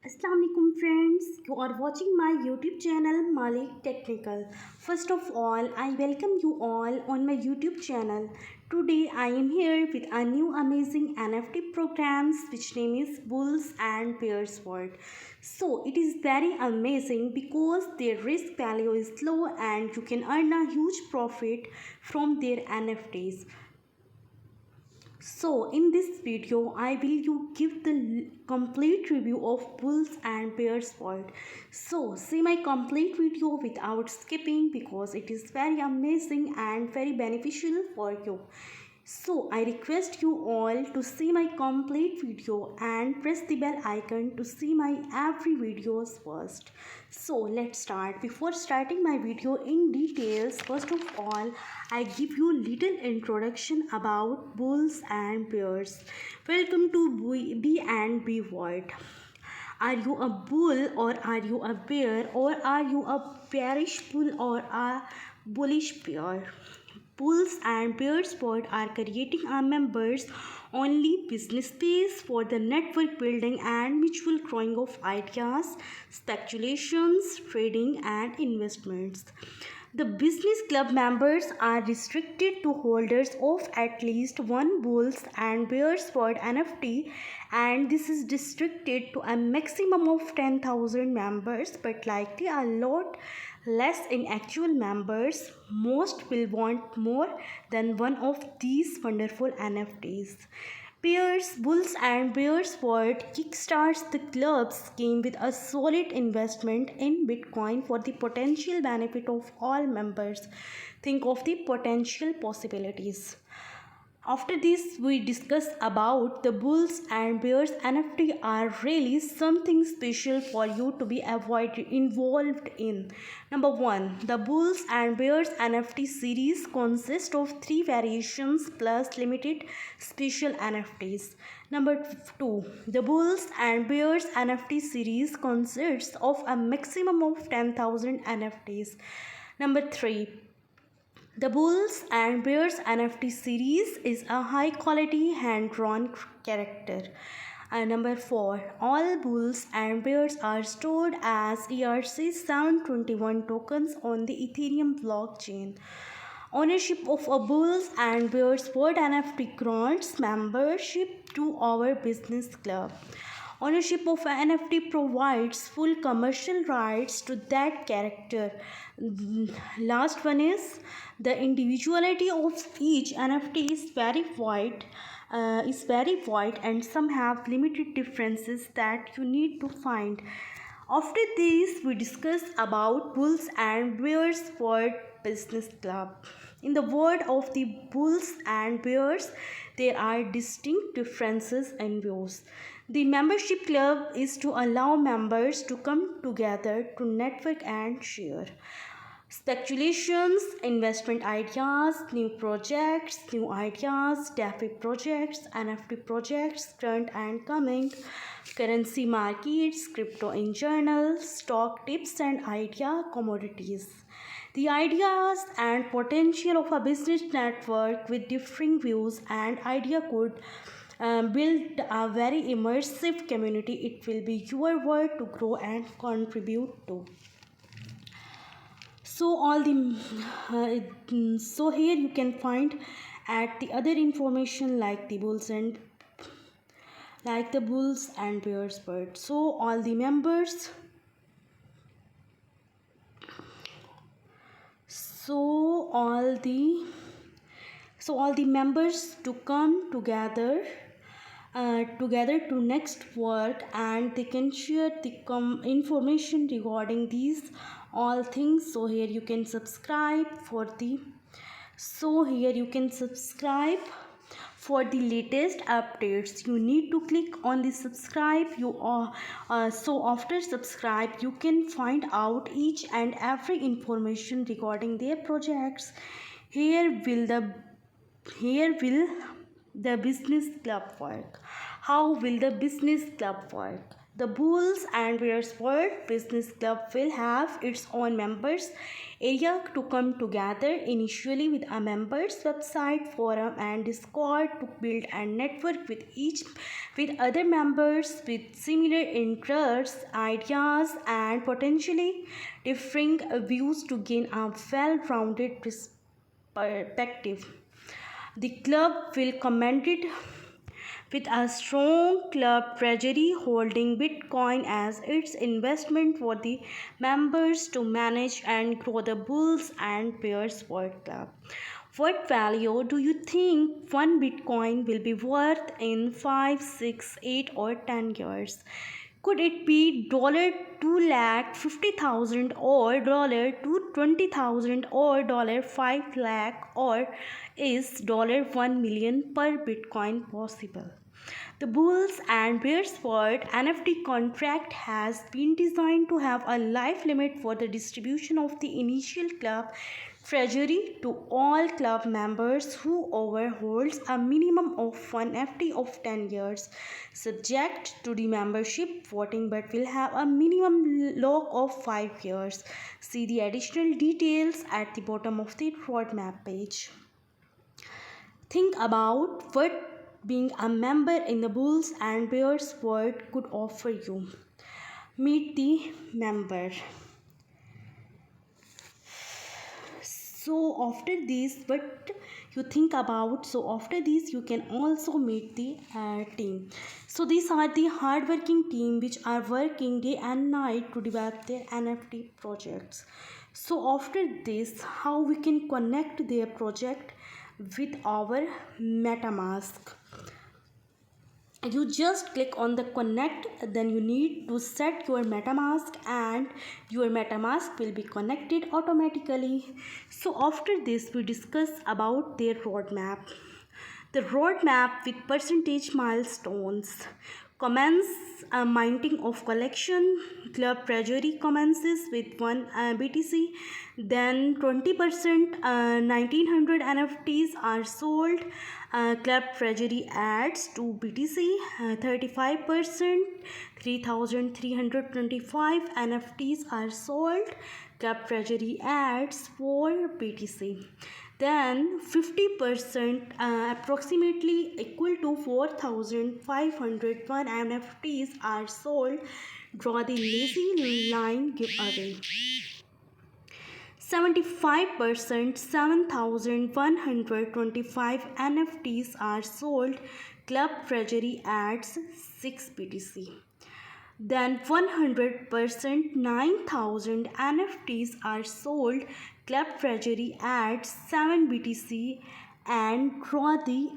Assalamualaikum friends, you are watching my YouTube channel Malik Technical. First of all, I welcome you all on my YouTube channel. Today I am here with a new amazing NFT programs which name is Bulls and Bears World. So it is very amazing because their risk value is low and you can earn a huge profit from their NFTs. So in this video I will you give the complete review of Bulls and Bears World. So see my complete video without skipping because it is very amazing and very beneficial for you. So I request you all to see my complete video and press the bell icon to see my every videos first. So let's start. Before starting my video in details, first of all I give you little introduction about bulls and bears. Welcome to B&B World. Are you a bull or are you a bear, or are you a bearish bull or a bullish bear? Bulls and Bears World are creating a members only business space for the network building and mutual growing of ideas, speculations, trading, and investments. The business club members are restricted to holders of at least one Bulls and Bears World NFT, and this is restricted to a maximum of 10,000 members, but likely a lot less in actual members. Most will want more than one of these wonderful NFTs. Bears, Bulls and Bears World kickstarts the club's scheme with a solid investment in Bitcoin for the potential benefit of all members. Think of the potential possibilities. After this, we discuss about the Bulls and Bears NFT are really something special for you to be involved in. Number 1. The Bulls and Bears NFT series consists of 3 variations plus limited special NFTs. Number 2. The Bulls and Bears NFT series consists of a maximum of 10,000 NFTs. Number 3. The Bulls and Bears NFT series is a high quality hand drawn character. And number 4. All Bulls and Bears are stored as ERC-721 tokens on the Ethereum blockchain. Ownership of a Bulls and Bears World NFT grants membership to our business club. Ownership of an NFT provides full commercial rights to that character. Last one is the individuality of each NFT is very wide, and some have limited differences that you need to find. After this, we discuss about Bulls and Bears World Business Club. In the world of the Bulls and Bears, there are distinct differences in views. The membership club is to allow members to come together to network and share speculations, investment ideas, new projects, new ideas, DeFi projects, NFT projects, current and coming, currency markets, crypto in journal, stock tips and idea, commodities. The ideas and potential of a business network with differing views and idea could build a very immersive community. It will be your world to grow and contribute to. So so here you can find at the other information like the bulls and bears bird. So all the members, so all the members to come together to next work, and they can share the information regarding these all things. So here you can subscribe for the latest updates. You need to click on the subscribe. So after subscribe you can find out each and every information regarding their projects. Here will the business club work. How will the business club work? The Bulls and Bears World Business Club will have its own members area to come together initially with a members website, forum and Discord to build and network with other members with similar interests, ideas and potentially differing views to gain a well-rounded perspective. The club will commend it with a strong club treasury holding Bitcoin as its investment for the members to manage and grow the Bulls and Bears World Club. What value do you think one Bitcoin will be worth in 5, 6, 8, or 10 years? Could it be $2,50,000 or $220,000 or $5 lakh or is $1 million per Bitcoin possible? The Bulls and Bears World NFT contract has been designed to have a life limit for the distribution of the initial club treasury to all club members who overholds a minimum of one FT of 10 years, subject to the membership voting but will have a minimum lock of 5 years. See the additional details at the bottom of the roadmap page. Think about what being a member in the Bulls and Bears World could offer you. Meet the member. So after this, what you think about? So after this, you can also meet the team. So these are the hardworking team which are working day and night to develop their NFT projects. So after this, how we can connect their project with our MetaMask? You just click on the connect, then you need to set your MetaMask and your MetaMask will be connected automatically. So after this we discuss about their roadmap. The roadmap with percentage milestones. Commence minting of collection. Club treasury commences with 1 BTC. Then 20% 1900 NFTs are sold. Club treasury adds 2 BTC. 35% 3325 NFTs are sold. Club treasury adds 4 BTC. Then 50% approximately equal to 4501 NFTs are sold. Draw the lazy line giveaway. 75% 7125 NFTs are sold. Club treasury adds 6 BTC. Then 100% 9000 NFTs are sold. Club treasury adds 7 BTC and draw the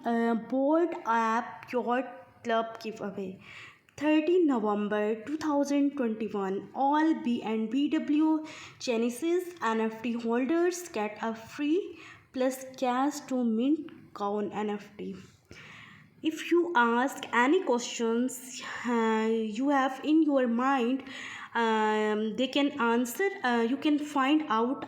board app your club giveaway. 30 November 2021, all BNBW Genesis NFT holders get a free plus cash to mint Coin NFT. If you ask any questions you have in your mind, they can answer. You can find out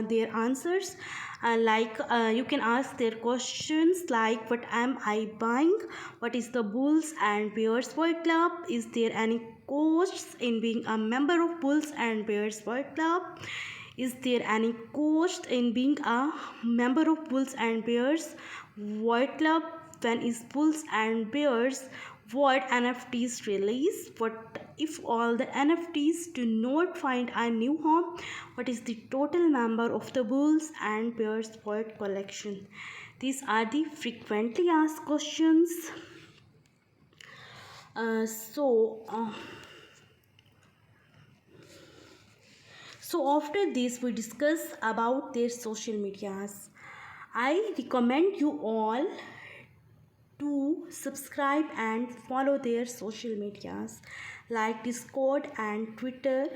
their answers. You can ask their questions like, what am I buying? What is the Bulls and Bears World Club? Is there any costs in being a member of Bulls and Bears World Club? Is there any cost in being a member of Bulls and Bears World Club? When is Bulls and Bears World NFTs release? What if all the NFTs do not find a new home? What is the total number of the Bulls and Bears World collection? These are the frequently asked questions. So after this we discuss about their social medias. I recommend you all to subscribe and follow their social medias like Discord and Twitter.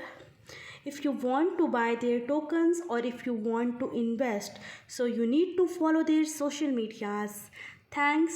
If you want to buy their tokens or if you want to invest, so you need to follow their social medias. Thanks.